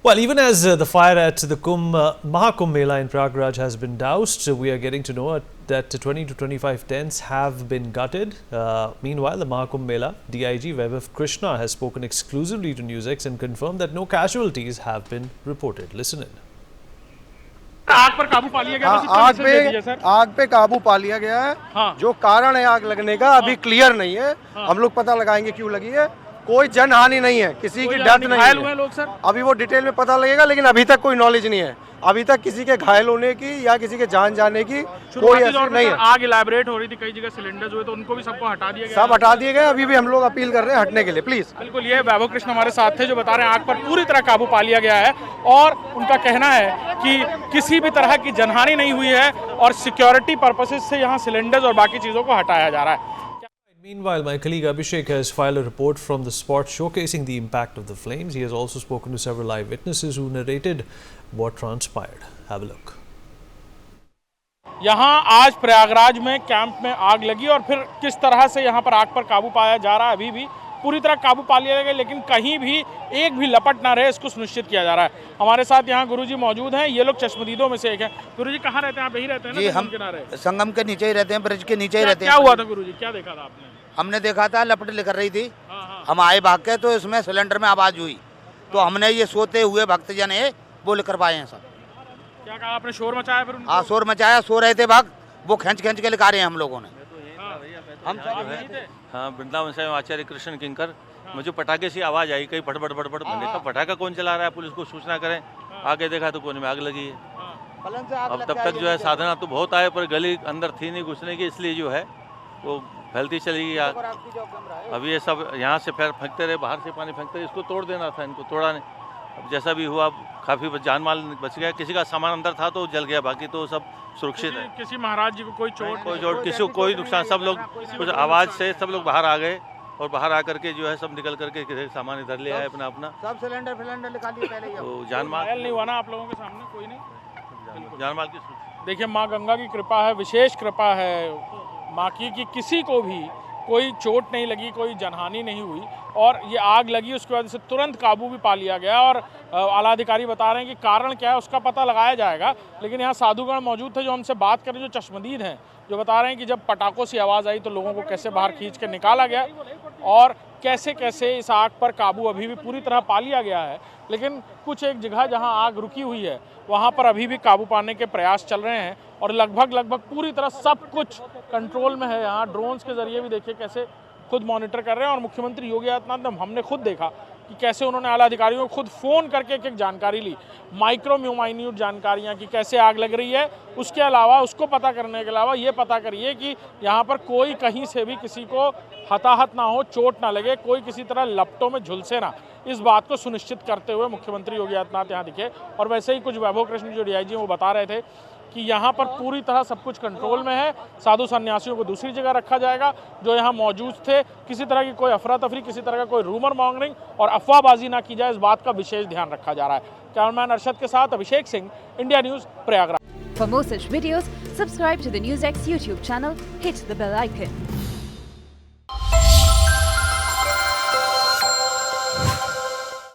Well, even as the fire at the Mahakumbh Mela in Prayagraj has been doused, we are getting to know that 20 to 25 tents have been gutted. Meanwhile, the Mahakumbh Mela DIG Vaibhav Krishna has spoken exclusively to NewsX and confirmed that no casualties have been reported. Listen in. आग पर काबू पा लिया गया आग पे काबू पा लिया गया है। हाँ। जो कारण है आग लगने का अभी क्लियर नहीं है। हम लोग पता लगाएंगे क्यों लगी है। कोई जनहानि नहीं है, किसी की डेथ नहीं घायल हुए है। लोग सर अभी वो डिटेल में पता लगेगा, लेकिन अभी तक कोई नॉलेज नहीं है। अभी तक किसी के घायल होने की या किसी के जान जाने की कोई असर नहीं है। आग इलैबोरेट हो रही थी, कई जगह सिलेंडर्स हुए तो उनको भी सबको हटा दिया गया। सब हटा दिए गए। अभी भी हम लोग अपील कर रहे हैं हटने के लिए, प्लीज। बिल्कुल, ये वैभव कृष्ण हमारे साथ थे जो बता रहे हैं आग पर पूरी तरह काबू पा लिया गया है और उनका कहना है कि किसी भी तरह की जनहानि नहीं हुई है और सिक्योरिटी पर्पसेस से यहाँ सिलेंडर्स और बाकी चीजों को हटाया जा रहा है। Meanwhile, my colleague Abhishek has filed a report from the spot showcasing the impact of the flames. He has also spoken to several eyewitnesses who narrated what transpired. Have a look. यहाँ आज प्रयागराज में camp में आग लगी और फिर किस तरह से यहाँ पर आग पर काबू पाया जा रहा है। अभी भी पूरी तरह काबू पा लिया गया, लेकिन कहीं भी एक भी लपट ना रहे इसको सुनिश्चित किया जा रहा है। हमारे साथ यहाँ गुरुजी मौजूद हैं, ये लोग चश्मदीदों में से एक हैं। गुरुजी कहाँ रहते हैं? आप यही रहते हैं ना? जी, हम संगम के नीचे ही रहते हैं, ब्रिज के नीचे ही रहते हैं। क्या हुआ था गुरुजी, क्या देखा था आपने? हमने देखा था लपट लेकर रही थी। हम आए भाग के तो इसमें सिलेंडर में आवाज हुई तो हमने ये सोते हुए भक्तजन है वो लेकर पाए हैं सब। क्या कहा आपने? शोर मचाया फिर उनको? हाँ, शोर मचाया, सो रहे थे भाग, वो खींच के लेकर रहे हैं हम लोगों ने। हम हाँ, वृंदावन से आचार्य कृष्ण किंकर। मुझे पटाखे से आवाज आई, कहीं फटफट फटफट। मैंने कहा पटाखा कौन चला रहा है, पुलिस को सूचना करें। आगे देखा तो कोने में आग लगी है। अब तब तक जो है साधना तो बहुत आए पर गली अंदर थी नहीं घुसने की, इसलिए जो है वो फैलती चली गई आग। अभी ये सब यहाँ से फिर फेंकते रहे, बाहर से पानी फेंकते रहे, इसको तोड़ देना था, इनको तोड़ा नहीं। अब जैसा भी हुआ काफ़ी जान माल बच गया, किसी का सामान अंदर था तो जल गया, बाकी तो सब सुरक्षित है। किसी महाराज जी को कोई चोट किसी को कोई नुकसान, सब लोग कुछ आवाज़ से सब लोग बाहर आ गए और बाहर आकर के जो है सब निकल करके सामान इधर ले आए अपना अपना। सब सिलेंडर निकाल लिए पहले ही। तो जान माल नहीं हुआ ना आप लोगों के सामने? कोई नहीं, जान माल की। देखिए, माँ गंगा की कृपा है, विशेष कृपा है माँ की कि किसी को भी कोई चोट नहीं लगी, कोई जनहानि नहीं हुई और ये आग लगी उसके बाद से तुरंत काबू भी पा लिया गया। और आला अधिकारी बता रहे हैं कि कारण क्या है उसका पता लगाया जाएगा। लेकिन यहाँ साधुगण मौजूद थे जो हमसे बात करें, जो चश्मदीद हैं, जो बता रहे हैं कि जब पटाखों से आवाज़ आई तो लोगों को कैसे बाहर खींच के निकाला गया और कैसे कैसे इस आग पर काबू अभी भी पूरी तरह पा लिया गया है। लेकिन कुछ एक जगह जहां आग रुकी हुई है वहां पर अभी भी काबू पाने के प्रयास चल रहे हैं और लगभग पूरी तरह सब कुछ कंट्रोल में है। यहाँ ड्रोन्स के जरिए भी देखिए कैसे खुद मॉनिटर कर रहे हैं और मुख्यमंत्री योगी आदित्यनाथ हमने खुद देखा कि कैसे उन्होंने आला अधिकारियों को खुद फ़ोन करके एक एक जानकारी ली, माइक्रो माइन्यूट जानकारियाँ कि कैसे आग लग रही है। उसके अलावा उसको पता करने के अलावा ये पता करिए कि यहाँ पर कोई कहीं से भी किसी को हताहत ना हो, चोट ना लगे, कोई किसी तरह लपटों में झुलसे ना, इस बात को सुनिश्चित करते हुए मुख्यमंत्री योगी आदित्यनाथ यहाँ दिखे। और वैसे ही कुछ वैभव कृष्ण जो DIG वो बता रहे थे कि यहाँ पर पूरी तरह सब कुछ कंट्रोल में है। साधु सन्यासियों को दूसरी जगह रखा जाएगा जो यहाँ मौजूद थे। किसी तरह की कोई अफरा तफरी, किसी तरह का कोई रूमर मॉन्गरिंग और अफवाहबाजी ना की जाए, इस बात का विशेष ध्यान रखा जा रहा है। कैमरामैन अरशद के साथ Abhishek Singh, India News, Prayagraj. For more such videos, subscribe to the NewsX YouTube channel, hit the bell icon.